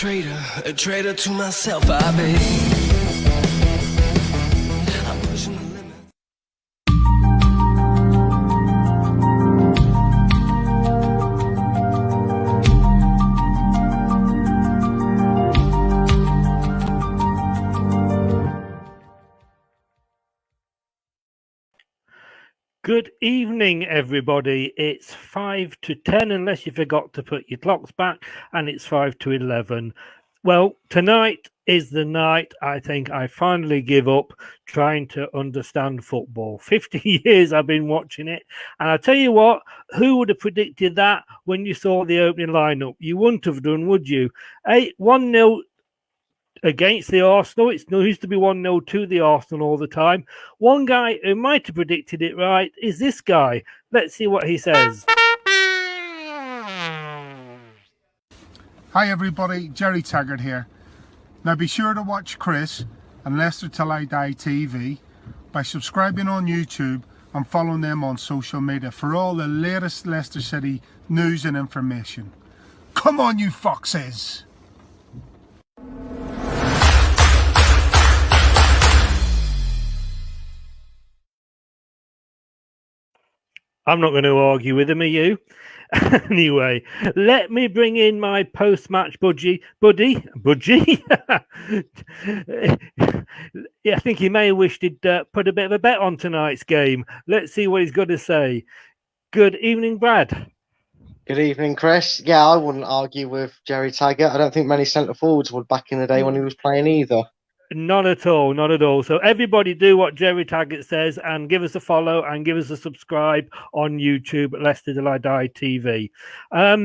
a traitor to myself, I be. I'm pushing the limit. Good evening, everybody. It's 5 to 10, unless you forgot to put your clocks back, and it's 5 to 11. Well, tonight is the night I think I finally give up trying to understand football. 50 years I've been watching it, and I tell you what, who would have predicted that when you saw the opening lineup? You wouldn't have done, would you? 1-0 against the Arsenal. It used to be 1-0 to the Arsenal all the time. One guy who might have predicted it right is this guy. Let's see what he says. Hi everybody, Jerry Taggart here. Now be sure to watch Chris and Leicester Till I Die TV by subscribing on YouTube and following them on social media for all the latest Leicester City news and information. Come on, you foxes! I'm not going to argue with him, are you? Anyway, let me bring in my post-match budgie. Yeah, I think he may have wished he'd put a bit of a bet on tonight's game. Let's see what he's got to say. Good evening, Brad. Good evening, Chris. Yeah, I wouldn't argue with Jerry Taggart. I don't think many centre forwards would back in the day when he was playing either. Not at all, not at all. So everybody do what Jerry Taggart says and give us a follow and give us a subscribe on YouTube at Leicester Till I Die TV. I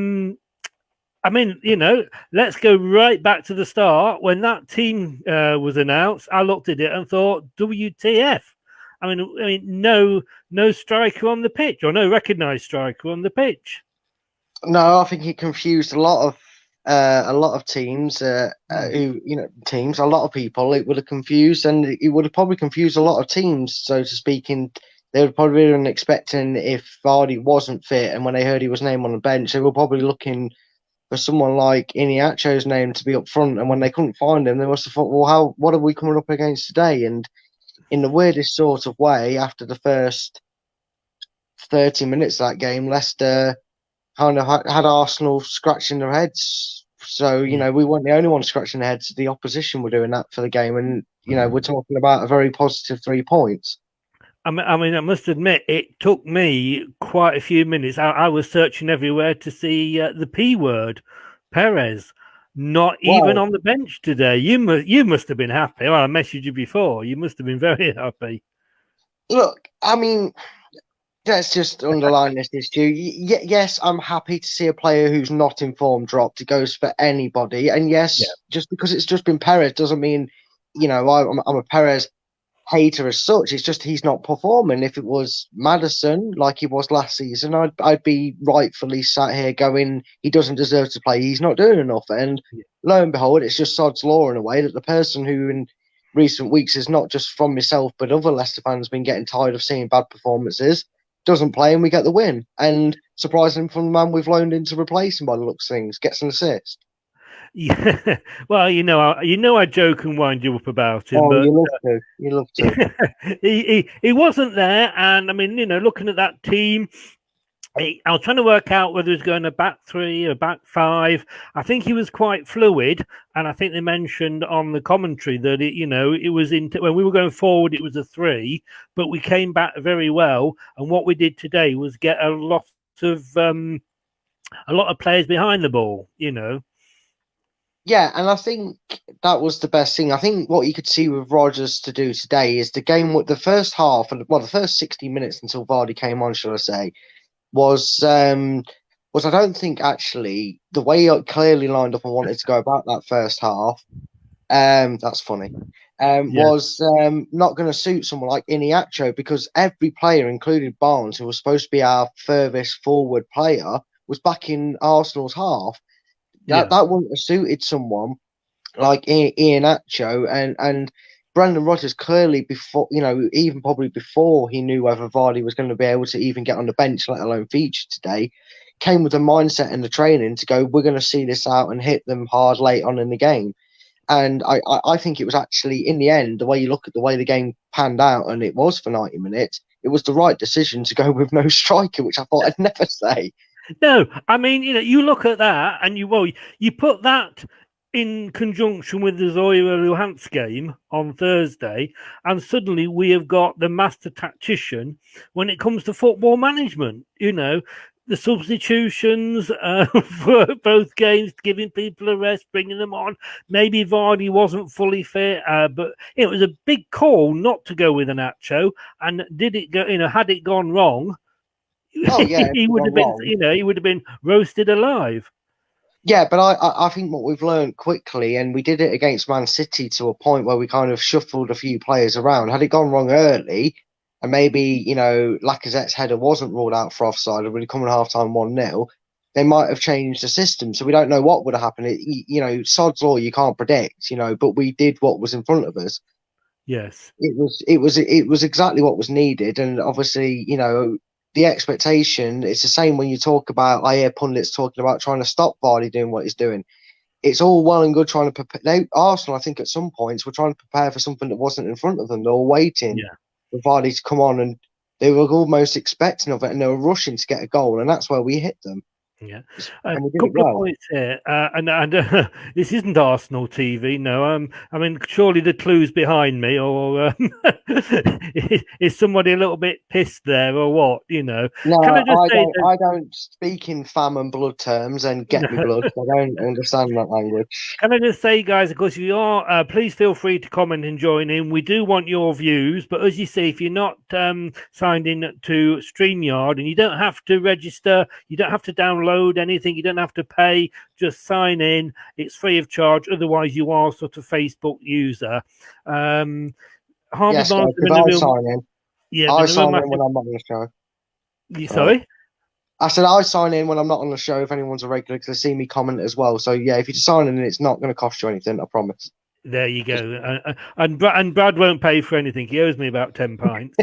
mean, you know, let's go right back to the start. When that team was announced, I looked at it and thought, WTF? I mean, no striker on the pitch, or no recognised striker on the pitch. No, I think he confused a lot of teams. A lot of people. It would have confused, and it would have probably confused a lot of teams, so to speak. And they would probably been expecting if Vardy wasn't fit, and when they heard he was named on the bench, they were probably looking for someone like Iheanacho's name to be up front. And when they couldn't find him, they must have thought, well, what are we coming up against today? And in the weirdest sort of way, after the first 30 minutes of that game, Leicester kind of had Arsenal scratching their heads. So, you know, we weren't the only ones scratching their heads. The opposition were doing that for the game. And, you know, we're talking about a very positive 3 points. I mean, I must admit, it took me quite a few minutes. I was searching everywhere to see the P word, Perez, not even on the bench today. You must have been happy. Well, I messaged you before. You must have been very happy. Look, I mean, let's just underline this issue. Yes, I'm happy to see a player who's not in form dropped. It goes for anybody. And yes, just because it's just been Perez doesn't mean, you know, I'm a Perez hater as such. It's just he's not performing. If it was Maddison like he was last season, I'd be rightfully sat here going, he doesn't deserve to play. He's not doing enough. And lo and behold, it's just sod's law in a way that the person who in recent weeks is not just from myself but other Leicester fans been getting tired of seeing bad performances doesn't play and we get the win. And surprising from the man we've loaned in to replace him by the looks of things, gets an assist. Yeah, well, you know, I joke and wind you up about him. Oh, but, you love to. he wasn't there, and I mean, you know, looking at that team, I was trying to work out whether he was going a back 3 or back 5. I think he was quite fluid, and I think they mentioned on the commentary that it was when we were going forward, it was a 3, but we came back very well. And what we did today was get a lot of players behind the ball, you know. Yeah, and I think that was the best thing. I think what you could see with Rodgers to do today is the game with the first half, and the first 60 minutes until Vardy came on, shall I say, was I don't think actually the way I clearly lined up and wanted to go about that first half, that's funny, was not going to suit someone like Iheanacho, because every player, including Barnes, who was supposed to be our furthest forward player, was back in Arsenal's half. That wouldn't have suited someone like Iheanacho, and Brendan Rodgers clearly before, you know, even probably before he knew whether Vardy was going to be able to even get on the bench, let alone feature today, came with a mindset in the training to go, we're going to see this out and hit them hard late on in the game. And I think it was actually, in the end, the way you look at the way the game panned out, and it was for 90 minutes, it was the right decision to go with no striker, which I thought I'd never say. No, I mean, you look at that and you put that in conjunction with the Zoya Luhansk game on Thursday, and suddenly we have got the master tactician when it comes to football management. The substitutions for both games, giving people a rest, bringing them on. Maybe Vardy wasn't fully fit, but it was a big call not to go with an Nacho. And did it go? Had it gone wrong, Oh yeah, he would have been, wrong. he would have been roasted alive. Yeah, but I think what we've learned quickly, and we did it against Man City to a point where we kind of shuffled a few players around. Had it gone wrong early, and maybe, Lacazette's header wasn't ruled out for offside, and really coming half time 1-0, they might have changed the system. So we don't know what would have happened. Sod's law, you can't predict, but we did what was in front of us. Yes. It was exactly what was needed. And obviously, the expectation, it's the same when you talk about, I hear pundits talking about trying to stop Vardy doing what he's doing. It's all well and good trying to prepare. Arsenal, I think, at some points were trying to prepare for something that wasn't in front of them. They were waiting for Vardy to come on, and they were almost expecting of it, and they were rushing to get a goal, and that's where we hit them. Yeah, a couple of points here, and this isn't Arsenal TV. No, I mean, surely the clue's behind me, or is somebody a little bit pissed there, or what? No, Can I just say I don't speak in fam and blood terms and get me blood. I don't understand that language. Can I just say, guys, of course, if you are, please feel free to comment and join in. We do want your views, but as you see, if you're not signed in to StreamYard, and you don't have to register, you don't have to download anything, you don't have to pay, just sign in. It's free of charge. Otherwise, you are sort of Facebook user. Yes, guys, I sign in. Yeah, I sign in when I'm not on the show. Sorry? I said I sign in when I'm not on the show if anyone's a regular, because they see me comment as well. So yeah, if you sign in, it's not going to cost you anything, I promise. There you go. And Brad won't pay for anything. He owes me about 10 pints.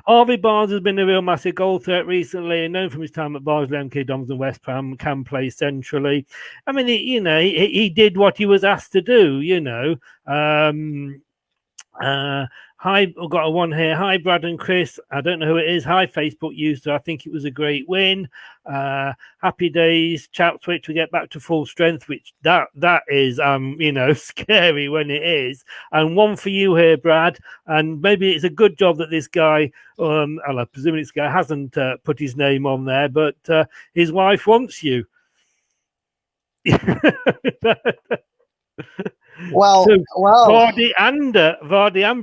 Harvey Barnes has been a real massive goal threat recently, and known from his time at Barnsley, MK Dons and West Ham, can play centrally. I mean, he did what he was asked to do, Hi, I've got a one here. Hi, Brad and Chris. I don't know who it is. Hi, Facebook user. I think it was a great win. Happy days. Chat switch. We get back to full strength, which that is, scary when it is. And one for you here, Brad. And maybe it's a good job that this guy, and I presume this guy hasn't put his name on there, but his wife wants you. Well, Vardy and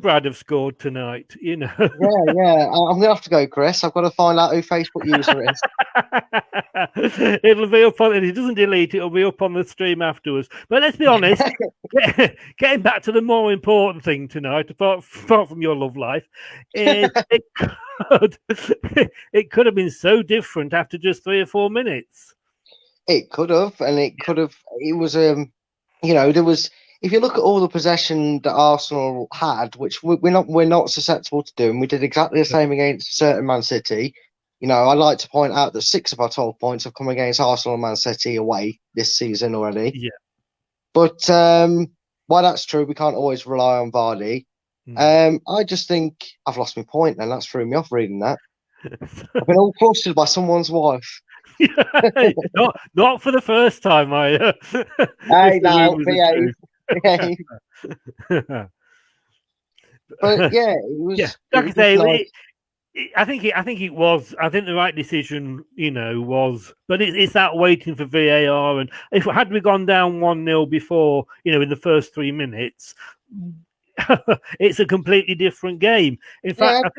Brad have scored tonight. Yeah. I'm gonna have to go, Chris. I've got to find out who Facebook user is. It'll be up on. If he doesn't delete it, it'll be up on the stream afterwards. But let's be honest. Getting back to the more important thing tonight, apart from your love life, is it could have been so different after just 3 or 4 minutes. It could have, and it could have. It was there was. If you look at all the possession that Arsenal had, which we're not susceptible to doing, we did exactly the same against certain Man City. I'd like to point out that 6 of our 12 points have come against Arsenal and Man City away this season already. Yeah. But while that's true, we can't always rely on Vardy. I just think I've lost my point, and that's threw me off reading that. I've been all flustered by someone's wife. not for the first time, I. Hey, now, behave. But yeah, it was. Yeah, like I say, nice. I think it was. I think the right decision, was. But it's that waiting for VAR, and if had we gone down 1-0 before, in the first 3 minutes. It's a completely different game. In fact, I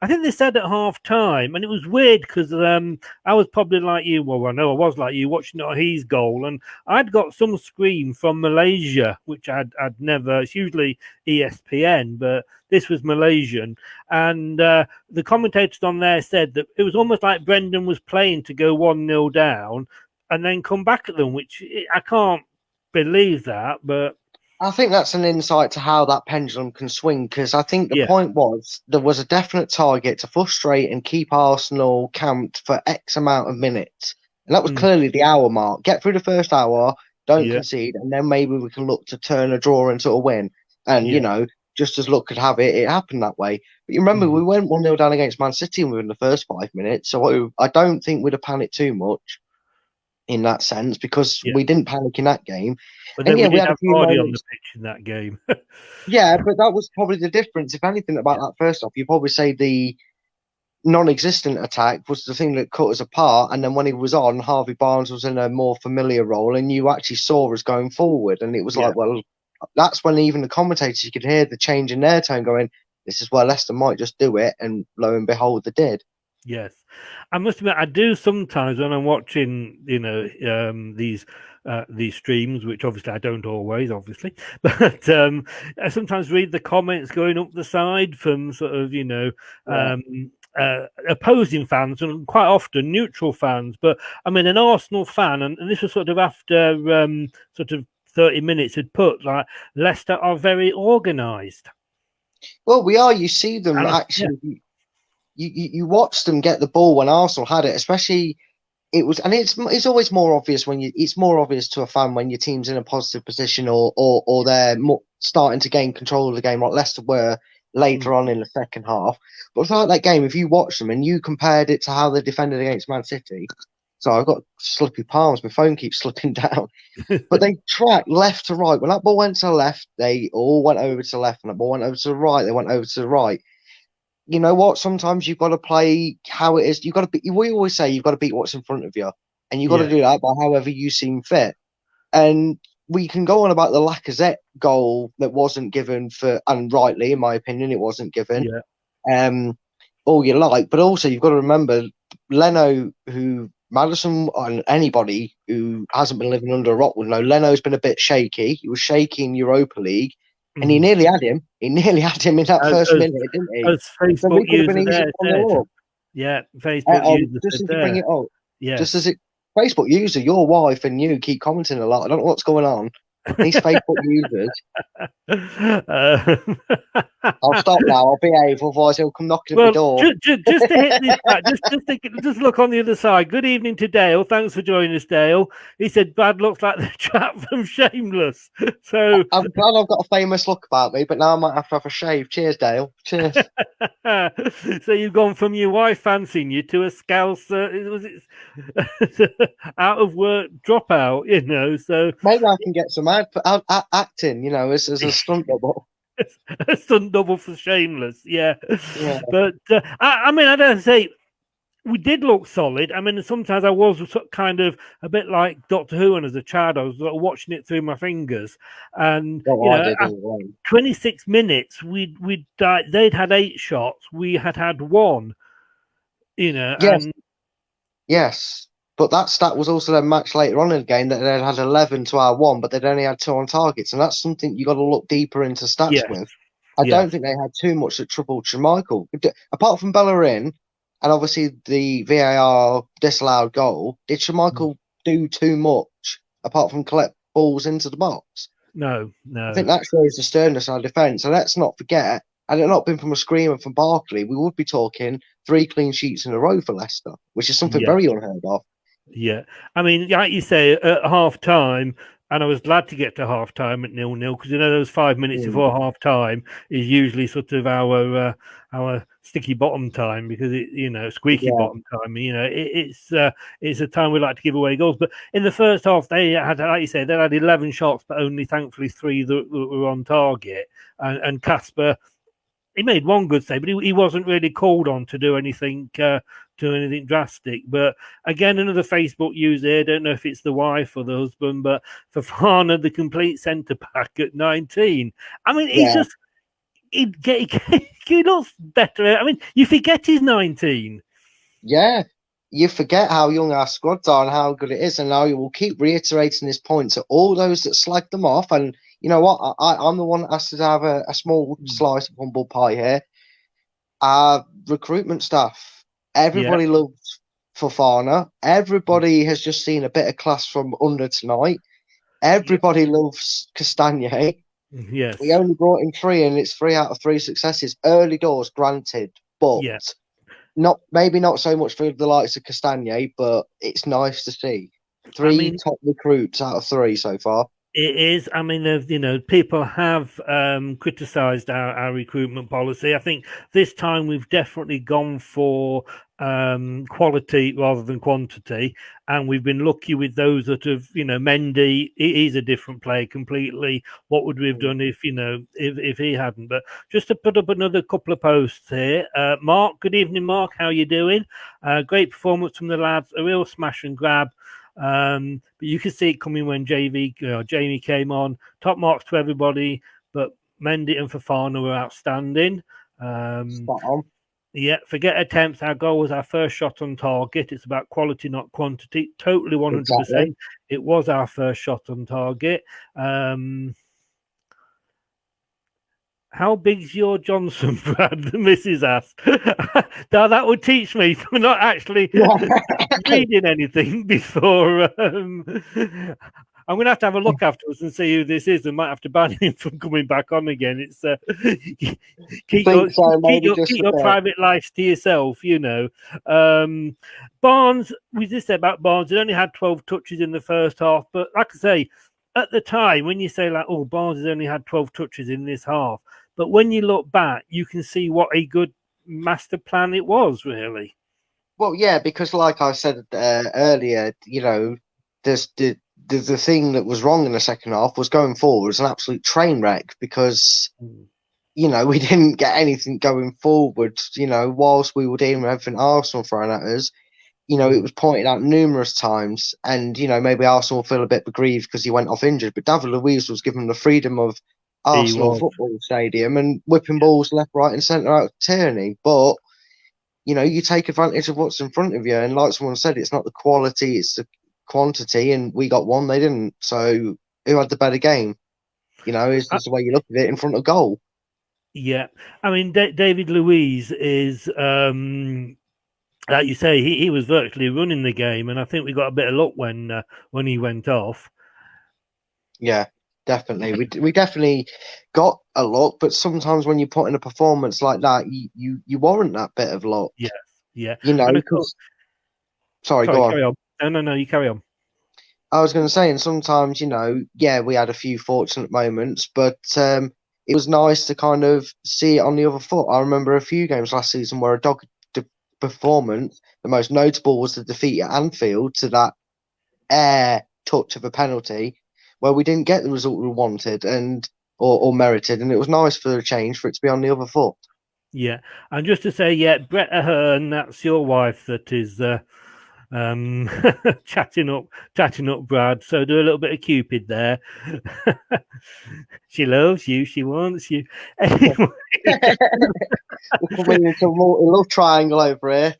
think they said at half time, and it was weird because I was probably like you. Well, I know I was like you watching his goal, and I'd got some scream from Malaysia, which I'd never. It's usually ESPN, but this was Malaysian, and the commentators on there said that it was almost like Brendan was playing to go 1-0 down and then come back at them, which I can't believe that, but. I think that's an insight to how that pendulum can swing, because I think the Yeah. point was there was a definite target to frustrate and keep Arsenal camped for X amount of minutes. And that was Mm, clearly the hour mark. Get through the first hour, don't yeah. concede, and then maybe we can look to turn a draw into a win. And, Yeah. just as luck could have it, it happened that way. But you remember, Mm, we went 1-0 down against Man City within the first 5 minutes. So I don't think we'd have panicked too much in that sense, because yeah. we didn't panic in that game. But And then yeah, we we did had a have few Vardy on the moments. pitch in that game. Yeah, but that was probably the difference. If anything about that first off, you probably say the non-existent attack was the thing that cut us apart. And then when he was on, Harvey Barnes was in a more familiar role, and you actually saw us going forward. And it was Yeah. like, well, that's when even the commentators, you could hear the change in their tone, going, "This is where Leicester might just do it." And lo and behold, they did. Yes, I must admit, I do sometimes when I'm watching, these streams, which obviously I don't always, obviously, but I sometimes read the comments going up the side from sort of, Yeah. opposing fans and quite often neutral fans. But I mean, an Arsenal fan, and this was sort of after sort of 30 minutes had put like Leicester are very organised. Well, we are. You see them Yeah, actually. You watch them get the ball when Arsenal had it, especially it was, and it's always more obvious it's more obvious to a fan when your team's in a positive position, or they're starting to gain control of the game, like Leicester were later on in the second half. But throughout that game, if you watch them and you compared it to how they defended against Man City, so I've got slippy palms, my phone keeps slipping down. But they tracked left to right. When that ball went to the left, they all went over to the left. And that ball went over to the right, they went over to the right. You know what? Sometimes you've got to play how it is. You've got to be. We always say you've got to beat what's in front of you, and you've got to yeah, do that by however you seem fit. And we can go on about the Lacazette goal that wasn't given for, and rightly, in my opinion, it wasn't given. yeah, All you like, but also you've got to remember Leno, who Madison and anybody who hasn't been living under a rock will know. Leno's been a bit shaky. He was shaky in Europa League, and he mhm. nearly had him. He nearly had him in that as, first as, minute, didn't he? as So Facebook we could have been user easy there on the said. look. Yeah, Facebook user Just said as you bring there. it up, just as Yes. it Facebook user, your wife and you keep commenting a lot. I don't know what's going on. These Facebook users. Um, I'll stop now. I'll behave, otherwise he'll come knocking at my Well, door. just to hit this back, just look on the other side. Good evening to Dale. Thanks for joining us, Dale. He said Bad looks like the chap from Shameless. So, I'm glad I've got a famous look about me, but now I might have to have a shave. Cheers, Dale. Cheers. so you've gone from your wife fancying you to a scouse, was it out of work dropout? So Maybe I can get some acting, as a stunt double. a stunt double for Shameless. Yeah, Yeah. but I mean, I don't say. We did look solid. I mean, sometimes I was kind of a bit like Doctor Who, and as a child, I was watching it through my fingers. And Well, I did as well. 26 minutes, they'd had 8 shots, we had 1. Yes, And yes. But that stat was also then matched later on in the game that they'd had 11 to our 1, but they'd only had 2 on targets. And that's something you got to look deeper into stats yeah, with. I yeah, don't think they had too much that troubled Schmeichel. Apart from Bellerin and obviously the VAR disallowed goal, did Schmeichel do too much apart from collect balls into the box? no, I think that shows the sternness in our defence. And let's not forget, had it not been from a screamer from Barkley, we would be talking 3 clean sheets in a row for Leicester, which is something yeah. very unheard of. Yeah, I mean, like you say, at half time, and I was glad to get to half time at 0-0 because those 5 minutes Mm. before half time is usually sort of our sticky bottom time because squeaky Yeah, bottom time. It's a time we like to give away goals. But in the first half, they had, like you say, they had 11 shots, but only thankfully 3 that were on target. And Casper, he made one good save, but he wasn't really called on to do anything drastic. But again, another Facebook user, I don't know if it's the wife or the husband, but Fofana, the complete centre back at 19. I mean, he's yeah, just he looks better. I mean, you forget he's 19. yeah. You forget how young our squads are and how good it is, and now you will keep reiterating this point to all those that slag them off. And you know what? I'm the one that has to have a small slice of humble pie here. Our recruitment staff, Yeah, everybody loves Fofana. Everybody has just seen a bit of class from under tonight. Everybody loves Castagne. Yes. We only brought in 3, and it's 3 out of 3 successes. Early doors, granted, but Yeah. maybe not so much for the likes of Castagnet, but it's nice to see. I 3 mean, top recruits out of 3 so far. it is. I mean, people have criticised our recruitment policy. I think this time we've definitely gone for quality rather than quantity, and we've been lucky with those that have, Mendy. He's a different player completely. What would we have done if if he hadn't? But just to put up another couple of posts here, Mark. Good evening, Mark. How you doing? Great performance from the lads. A real smash and grab. But you could see it coming when Jamie came on. Top marks to everybody, but Mendy and Fofana were outstanding. Spot on. Yeah, forget attempts. Our goal was our first shot on target. It's about quality, not quantity. Totally 100%. Exactly. It was our first shot on target. How big's your Johnson, Brad? The missus asked. Now that would teach me. We're not actually reading anything before. I'm going to have a look afterwards and see who this is. I might have to ban him from coming back on again. It's keep your private life to yourself, Barnes, we just said about Barnes, he only had 12 touches in the first half, but like I say, at the time, when you say like, oh, Barnes has only had 12 touches in this half, but when you look back, you can see what a good master plan it was, really. Well, yeah, because like I said earlier, there's the thing that was wrong in the second half was going forward was an absolute train wreck because, we didn't get anything going forward, whilst we were dealing with everything Arsenal throwing at us. It was pointed out numerous times, and maybe Arsenal feel a bit aggrieved because he went off injured. But David Luiz was given the freedom of Arsenal Football Stadium and whipping balls left, right, and centre out of Tierney. But you take advantage of what's in front of you, and like someone said, it's not the quality, it's the quantity. And we got one, they didn't. So who had the better game? It's just the way you look at it in front of goal. Yeah, I mean, David Luiz is. Like you say, he was virtually running the game, and I think we got a bit of luck when he went off. Yeah, definitely. We definitely got a luck, but sometimes when you put in a performance like that, you warrant that bit of luck. Yeah. Because sorry, go on. Carry on. No, you carry on. I was going to say, and sometimes we had a few fortunate moments, but it was nice to kind of see it on the other foot. I remember a few games last season where a dogged performance. The most notable was the defeat at Anfield to that air touch of a penalty where we didn't get the result we wanted or merited, and it was nice for a change for it to be on the other foot. Yeah, and just to say, Brett Ahern, that's your wife that is chatting up Brad. So do a little bit of Cupid there. She loves you. She wants you. Anyway. We're coming into a multi-love triangle over here.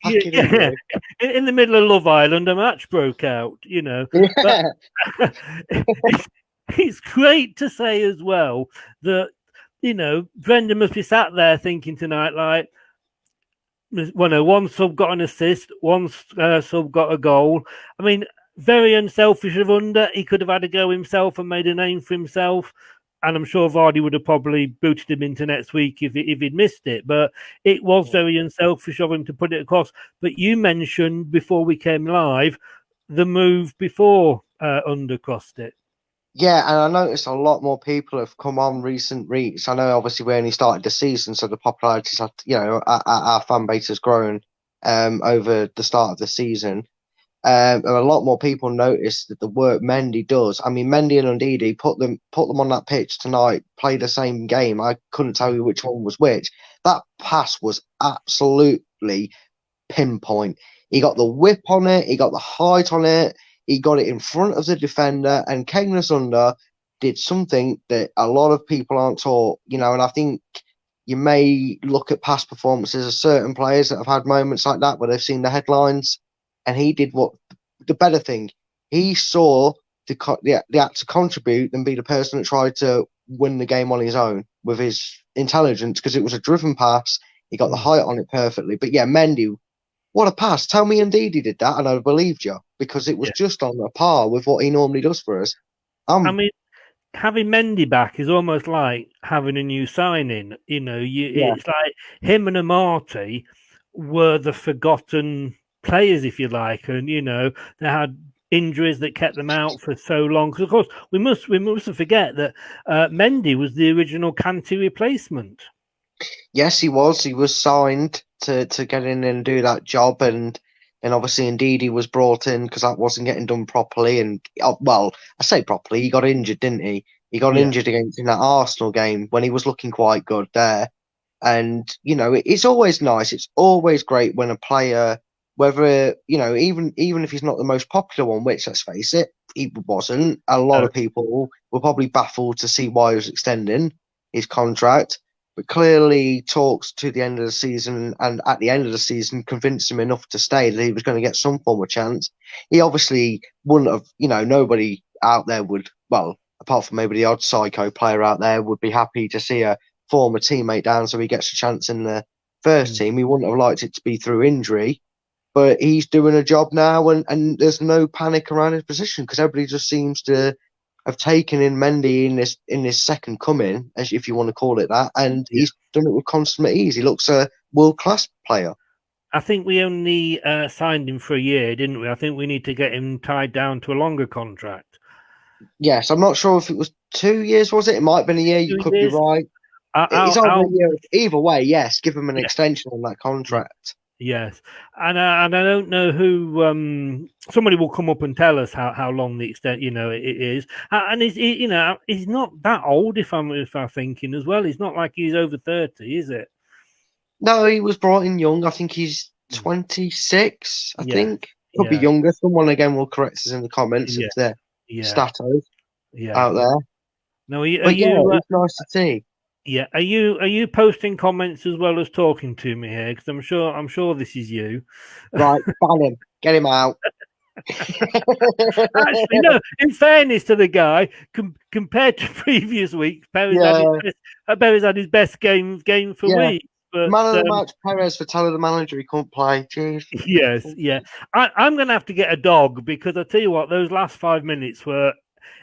In the middle of Love Island, a match broke out, Yeah. But it's great to say as well that, Brendan must be sat there thinking tonight, like, one sub got an assist, one sub got a goal. I mean, very unselfish of Under. He could have had a go himself and made a name for himself. And I'm sure Vardy would have probably booted him into next week if he'd missed it. But it was very unselfish of him to put it across. But you mentioned before we came live the move before Under crossed it. Yeah, and I noticed a lot more people have come on recent weeks. I know obviously we only started the season, so the popularity's our fan base has grown over the start of the season. And a lot more people noticed that the work Mendy does. I mean, Mendy and Ndidi put them on that pitch tonight, play the same game. I couldn't tell you which one was which. That pass was absolutely pinpoint. He got the whip on it, he got the height on it, he got it in front of the defender, and Kenglis Under did something that a lot of people aren't taught, and I think you may look at past performances of certain players that have had moments like that where they've seen the headlines, and he did what the better thing. He saw the act to contribute and be the person that tried to win the game on his own with his intelligence, because it was a driven pass. He got the height on it perfectly. But yeah, Mendy, what a pass. Tell me indeed he did that, and I believed you, because it was just on a par with what he normally does for us. I mean, having Mendy back is almost like having a new signing. It's like him and Amati were the forgotten players, if you like, and they had injuries that kept them out for so long. Because of course we mustn't forget that Mendy was the original Kanté replacement. Yes, he was. He was signed to get in and do that job, and obviously, indeed, he was brought in because that wasn't getting done properly. And well, I say properly, he got injured, didn't he? He got injured against in that Arsenal game when he was looking quite good there. And it's always nice. It's always great when a player, whether even if he's not the most popular one, which let's face it, he wasn't. A lot of people were probably baffled to see why he was extending his contract, but clearly talks to the end of the season, and at the end of the season convinced him enough to stay that he was going to get some form of chance. He obviously wouldn't have, nobody out there would, well, apart from maybe the odd psycho player out there, would be happy to see a former teammate down so he gets a chance in the first team. He wouldn't have liked it to be through injury, but he's doing a job now, and there's no panic around his position because everybody just seems to have taken in Mendy in this second coming, as if you want to call it that, and he's done it with consummate ease. He looks a world-class player. I think we only signed him for a year, didn't we? I think we need to get him tied down to a longer contract. Yes, I'm not sure if it was 2 years, was it? It might have been a year. You could be right. It's over a year. Either way, yes, give him an extension on that contract. Yes, and I don't know who. Somebody will come up and tell us how long the extent it is, and he's not that old if I'm thinking as well. He's not like he's over 30, is it? No, he was brought in young. I think he's 26. I think could be younger. Someone again will correct us in the comments if they're statos out there. No, it's nice to see. Yeah, are you posting comments as well as talking to me here? Because I'm sure this is you. Right, ban him, get him out. Actually, no. In fairness to the guy, compared to previous weeks, Perez had his best game for weeks. But, man of the match, Perez, for telling the manager he couldn't play. Jeez. Yes, yeah. I'm going to have to get a dog because I tell you what, those last 5 minutes were.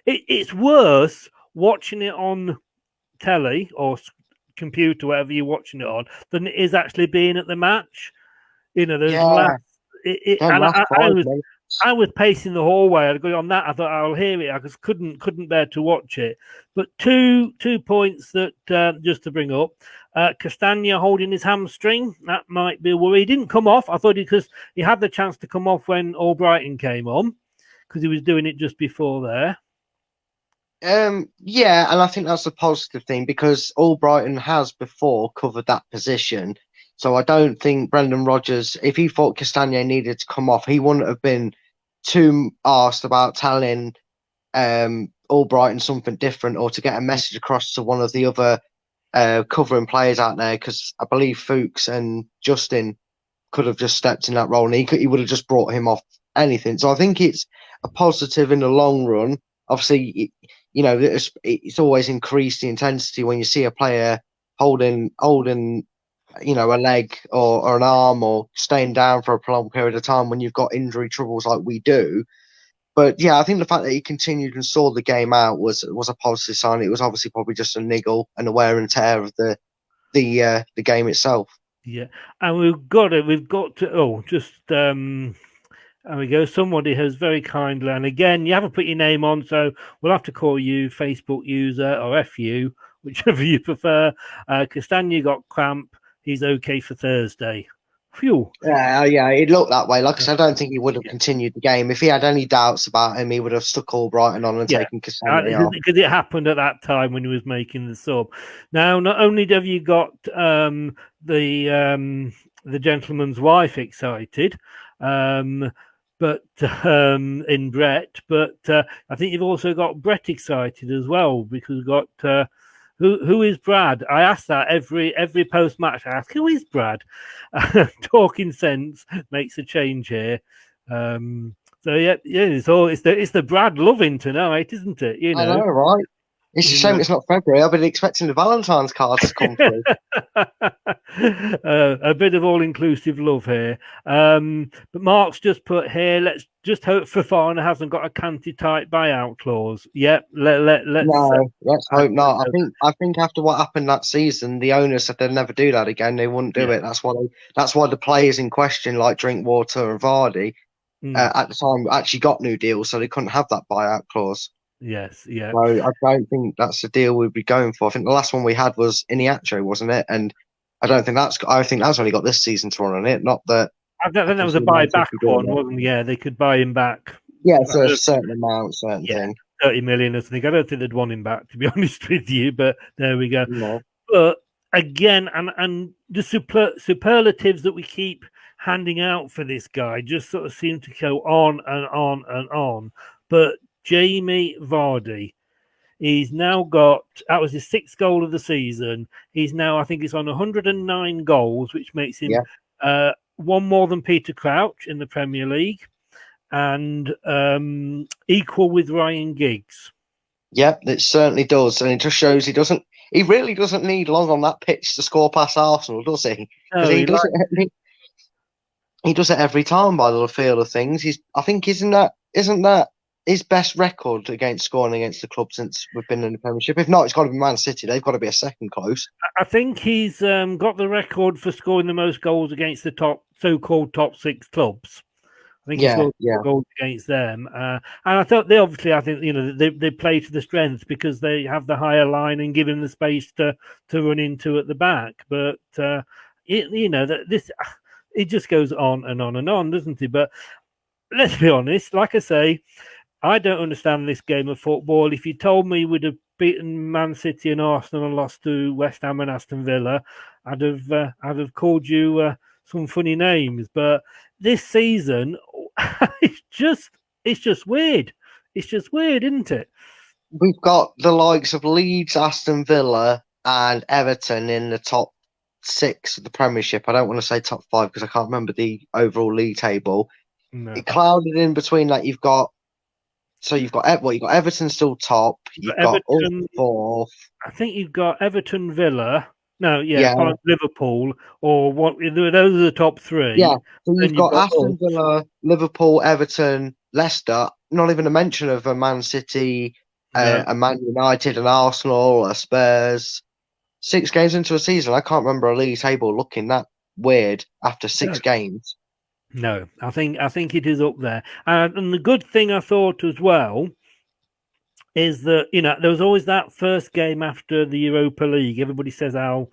It's worse watching it on telly or computer, whatever you're watching it on, than it is actually being at the match. I was pacing the hallway. I'd go on that. I thought I'll hear it. I just couldn't bear to watch it. But two points that just to bring up: Castagna holding his hamstring. That might be a worry. He didn't come off. I thought because he had the chance to come off when Albrighton came on because he was doing it just before there. Yeah, and I think that's a positive thing because Albrighton has before covered that position. So I don't think Brendan Rodgers, if he thought Castagna needed to come off, he wouldn't have been too asked about telling Albrighton something different or to get a message across to one of the other covering players out there, because I believe Fuchs and Justin could have just stepped in that role and he would have just brought him off anything. So I think it's a positive in the long run. Obviously, it's always increased the intensity when you see a player holding a leg or an arm or staying down for a prolonged period of time when you've got injury troubles like we do. But yeah, I think the fact that he continued and saw the game out was a positive sign. It was obviously probably just a niggle and a wear and tear of the game itself. Yeah, and we've got to. There we go. Somebody has very kindly, and again, you haven't put your name on, so we'll have to call you Facebook user or FU, whichever you prefer. Castagna got cramp. He's okay for Thursday. Phew. Yeah, it looked that way. Like I said, I don't think he would have continued the game. If he had any doubts about him, he would have stuck Albrighton on and taken Castagna off. Because it happened at that time when he was making the sub. Now, not only have you got the gentleman's wife excited, but in Brett, but I think you've also got Brett excited as well because we've got who is Brad? I ask that every post match. I ask who is Brad. Talking sense makes a change here. So it's the Brad loving tonight, isn't it? I know, right? It's a You shame know. it's not February. I've been expecting the Valentine's cards to come through. A bit of all-inclusive love here. But Mark's just put here, let's just hope Fofana hasn't got a Kanté-type buyout clause. Yep, let's No, let's hope not. uh, I think after what happened that season, the owners said they'd never do that again. They wouldn't do yeah. it. That's why the players in question, like Drinkwater and Vardy, Mm, at the time actually got new deals, so they couldn't have that buyout clause. yes, yeah. So I don't think that's the deal we'd be going for. I think the last one we had was Iniacho, wasn't it? And I don't think that's. I think that's only got this season to run on it. Not that I think that was a obviously Man buyback City doing one, it. wasn't it? Yeah, they could buy him back. Yeah, so a certain amount, certain Yeah, thing. 30 million or something. I don't think they'd want him back, to be honest with you, but there we go. No. But again, and the superlatives that we keep handing out for this guy just sort of seem to go on and on and on. But Jamie Vardy, he's now got, that was his sixth goal of the season. He's now, I think he's on 109 goals, which makes him one more than Peter Crouch in the Premier League and equal with Ryan Giggs. Yep, it certainly does, and it just shows he really doesn't need long on that pitch to score past Arsenal, does he? Because No, he does it every time by the feel of things. I think isn't that his best record against scoring against the club since we've been in the Premiership? If not, it's got to be Man City. They've got to be a second close. I think he's got the record for scoring the most goals against the so-called top six clubs. I think he scored goals against them, and I thought I think they play to the strengths because they have the higher line and give him the space to run into at the back. But it just goes on and on and on, doesn't it? But let's be honest. Like I say, I don't understand this game of football. If you told me we'd have beaten Man City and Arsenal and lost to West Ham and Aston Villa, I'd have called you some funny names. But this season, it's just weird. It's just weird, isn't it? We've got the likes of Leeds, Aston Villa, and Everton in the top 6 of the Premiership. I don't want to say top 5 because I can't remember the overall league table. No. It clouded in between that. You've got Everton still top. You've got Everton, fourth. I think you've got Everton, Villa. No, Liverpool, or what? Those are the top 3. Yeah, so you've got Aston Villa, Liverpool, Everton, Leicester. Not even a mention of a Man City, a Man United, an Arsenal, a Spurs. 6 games into a season, I can't remember a league table looking that weird after 6 games. No, I think it is up there. And the good thing I thought as well is that, there was always that first game after the Europa League. Everybody says how,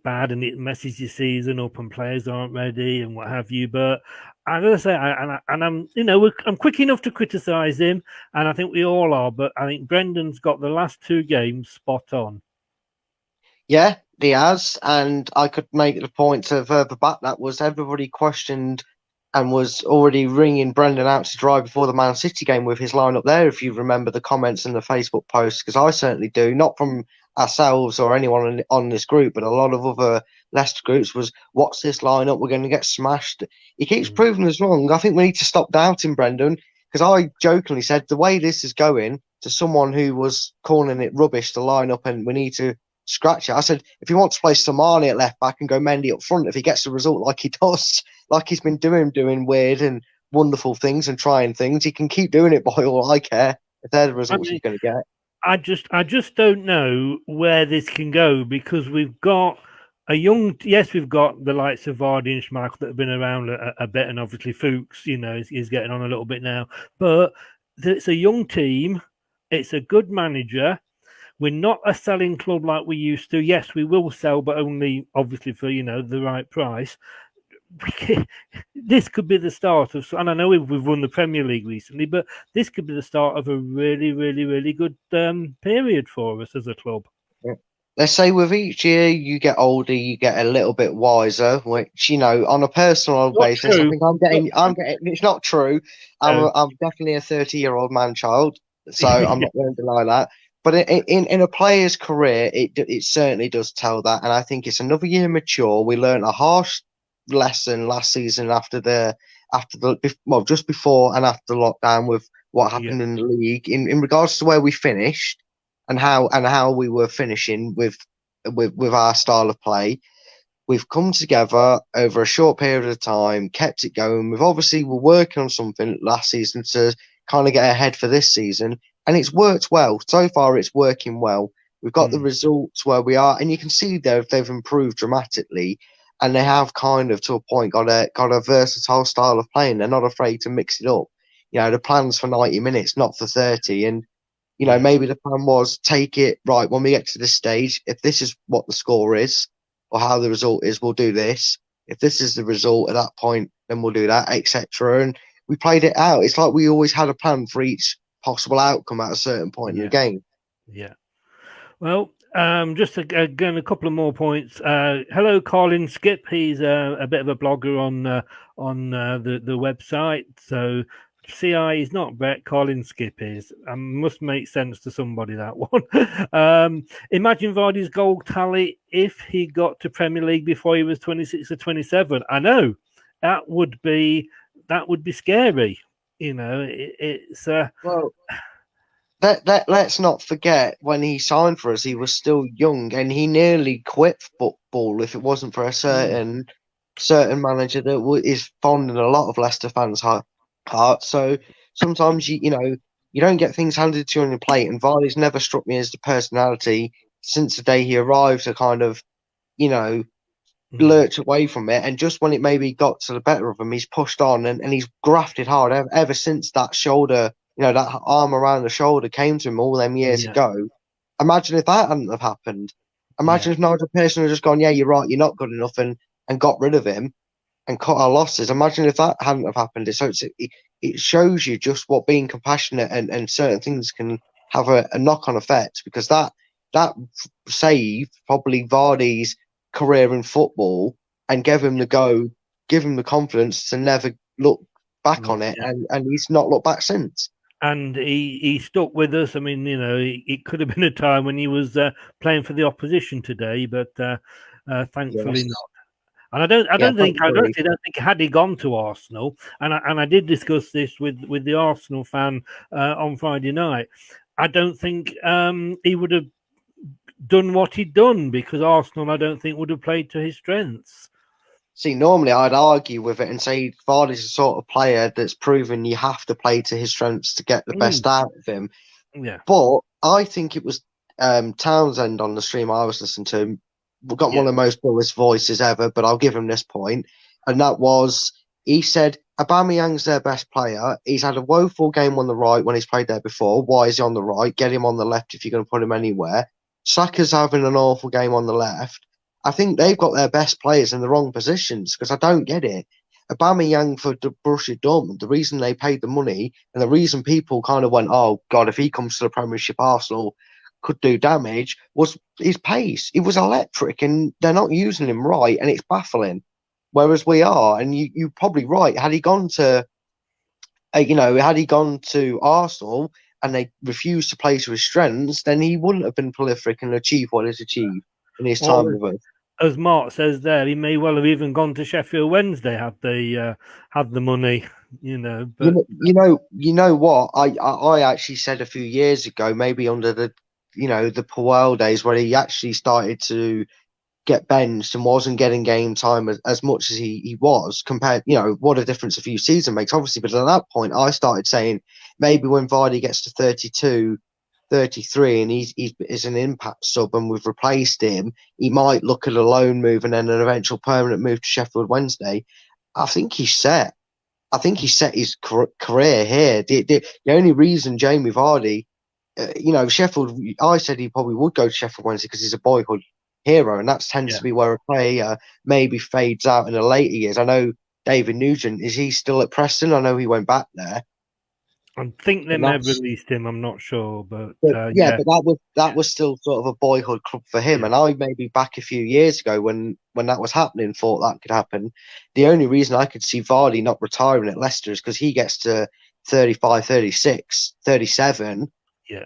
bad and it messes your season up and players aren't ready and what have you. But I gotta say, I'm quick enough to criticise him, and I think we all are. But I think Brendan's got the last 2 games spot on. Yeah, he has, and I could make the point to further back that was everybody questioned and was already ringing Brendan out to dry before the Man City game with his lineup there, if you remember the comments in the Facebook post, because I certainly do, not from ourselves or anyone on this group, but a lot of other Leicester groups was, what's this lineup? We're going to get smashed. He keeps proving us wrong. I think we need to stop doubting Brendan, because I jokingly said the way this is going to someone who was calling it rubbish to line up and we need to scratch it. I said, if he wants to play Somani at left back and go Mendy up front, if he gets the result like he does, like he's been doing weird and wonderful things and trying things, he can keep doing it by all I care if they're the results he's going to get. I just don't know where this can go, because we've got we've got the likes of Vardy and Schmeichel that have been around a bit, and obviously Fuchs, is getting on a little bit now. But it's a young team. It's a good manager. We're not a selling club like we used to. Yes, we will sell, but only obviously for the right price. This could be the start of, and I know we've won the Premier League recently, but this could be the start of a really, really, really good period for us as a club. Yeah. Let's say with each year you get older, you get a little bit wiser, which, on a personal basis, I think I'm getting. It's not true. I'm definitely a 30-year-old man-child, so I'm not going to deny that. But in a player's career, it certainly does tell that, and I think it's another year mature. We learned a harsh lesson last season after just before and after the lockdown with what happened in the league in regards to where we finished, and how we were finishing with our style of play. We've come together over a short period of time, kept it going. We're working on something last season to kind of get ahead for this season, and it's worked well. So far, it's working well. We've got the results where we are, and you can see they've improved dramatically, and they have kind of to a point got a versatile style of playing. They're not afraid to mix it up. The plan's for 90 minutes, not for 30, and maybe the plan was take it right when we get to this stage. If this is what the score is or how the result is, we'll do this. If this is the result at that point, then we'll do that, etc. And we played it out. It's like we always had a plan for each possible outcome at a certain point in the game. Yeah. Well, just again, a couple of more points. Hello, Colin Skip. He's a bit of a blogger on the website. So CI is not Brett. Colin Skip is. Must make sense to somebody, that one. Imagine Vardy's goal tally if he got to Premier League before he was 26 or 27. I know that would be scary. It's well. Let's not forget when he signed for us, he was still young and he nearly quit football if it wasn't for a certain manager that is fond in a lot of Leicester fans' heart. So sometimes you don't get things handed to you on your plate, and Vardy's never struck me as the personality since the day he arrived to kind of lurch away from it. And just when it maybe got to the better of him, he's pushed on and he's grafted hard ever since that shoulder. That arm around the shoulder came to him all them years ago. Imagine if that hadn't have happened. Imagine if Nigel Pearson had just gone, yeah, you're right, you're not good enough, and got rid of him and cut our losses. Imagine if that hadn't have happened. So it shows you just what being compassionate and certain things can have a knock-on effect, because that saved probably Vardy's career in football and gave him the confidence to never look back on it, and he's not looked back since. And he stuck with us. I mean, it could have been a time when he was playing for the opposition today, but thankfully not. And I don't think had he gone to Arsenal, and I did discuss this with the Arsenal fan on Friday night. I don't think he would have done what he'd done, because Arsenal, I don't think, would have played to his strengths. See, normally I'd argue with it and say Vardy's the sort of player that's proven you have to play to his strengths to get the best out of him. Yeah. But I think it was Townsend on the stream I was listening to. We got one of the most bullish voices ever, but I'll give him this point. And that was, he said, Aubameyang's their best player. He's had a woeful game on the right when he's played there before. Why is he on the right? Get him on the left if you're going to put him anywhere. Saka's having an awful game on the left. I think they've got their best players in the wrong positions, because I don't get it. Aubameyang for Borussia Dortmund, the reason they paid the money and the reason people kind of went, oh, God, if he comes to the Premiership, Arsenal could do damage, was his pace. He was electric, and they're not using him right, and it's baffling. Whereas we are, and you're probably right. Had he gone to Arsenal and they refused to play to his strengths, then he wouldn't have been prolific and achieved what he's achieved in his time with us. As Mark says there, he may well have even gone to Sheffield Wednesday had they had the money, But you know what? I actually said a few years ago, maybe under the Puel days, where he actually started to get benched and wasn't getting game time as much as he was, compared, what a difference a few seasons makes, obviously. But at that point, I started saying maybe when Vardy gets to 32, 33 and he's an impact sub and we've replaced him, he might look at a loan move and then an eventual permanent move to Sheffield Wednesday. I think he's set. I think he's set his career here. The only reason Jamie Vardy, Sheffield, I said he probably would go to Sheffield Wednesday because he's a boyhood hero, and that tends to be where a player maybe fades out in the later years. I know David Nugent, is he still at Preston? I know he went back there. I think they may have released him. I'm not sure, but but that was still sort of a boyhood club for him. And I maybe back a few years ago when that was happening, thought that could happen. The only reason I could see Vardy not retiring at Leicester is because he gets to 35, 36, 37. Yeah.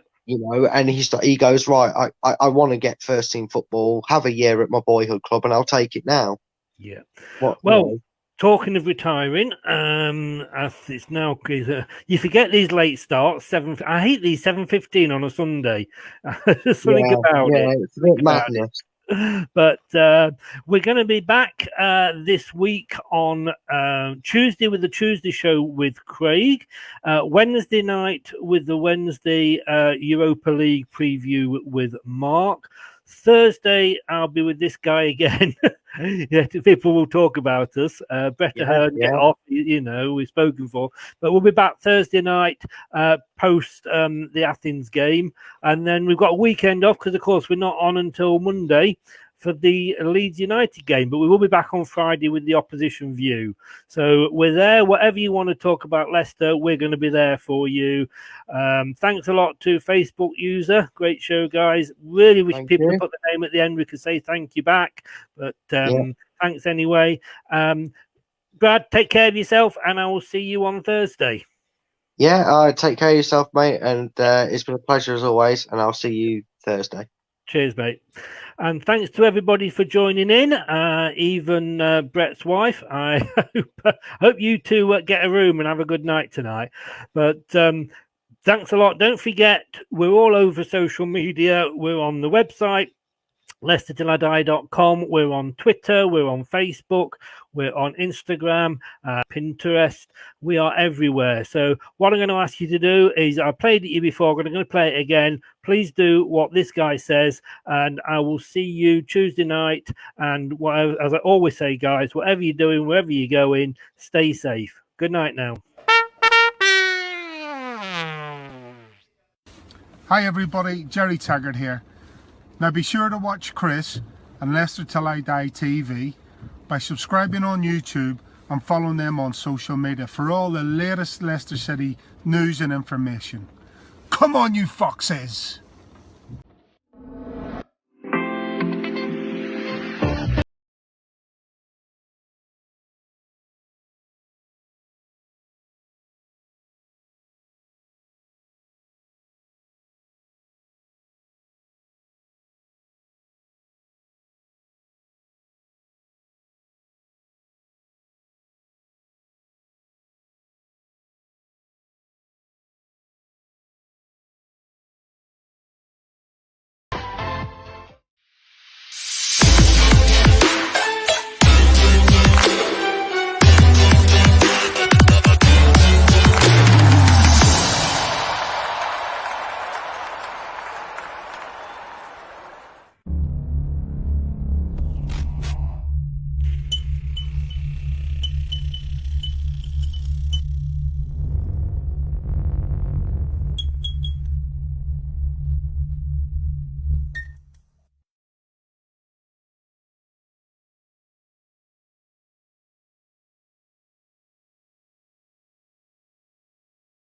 And he goes, right, I want to get first team football, have a year at my boyhood club, and I'll take it now. Yeah. talking of retiring, as it's now, you forget these late starts. I hate these 7:15 on a Sunday. There's something about it. It's a bit madness. But we're going to be back this week on Tuesday with the Tuesday show with Craig, Wednesday night with the Wednesday Europa League preview with Mark. Thursday, I'll be with this guy again. Yeah, people will talk about us. Better Hearn, get off. You know, we've spoken for. But we'll be back Thursday night post the Athens game. And then we've got a weekend off because, of course, we're not on until Monday for the Leeds United game. But we will be back on Friday with the opposition view. So we're there. Whatever you want to talk about Leicester, we're going to be there for you. Thanks a lot to Facebook user. Great show, guys. Really wish people would put the name at the end. We could say thank you back. But thanks anyway. Brad, take care of yourself, and I will see you on Thursday. Yeah, take care of yourself, mate. And it's been a pleasure as always. And I'll see you Thursday. Cheers, mate. And thanks to everybody for joining in, even Brett's wife. I hope you two get a room and have a good night tonight. But thanks a lot. Don't forget, we're all over social media. We're on the website, LeicesterTillIDie.com. We're on Twitter. We're on Facebook. We're on Instagram, Pinterest. We are everywhere. So what I'm going to ask you to do is, I played it you before, I'm going to play it again. Please do what this guy says, and I will see you Tuesday night. And whatever, as I always say, guys, whatever you're doing, wherever you're going, stay safe. Good night now. Hi everybody, Jerry Taggart here. Now be sure to watch Chris and Leicester Till I Die TV by subscribing on YouTube and following them on social media for all the latest Leicester City news and information. Come on, you foxes!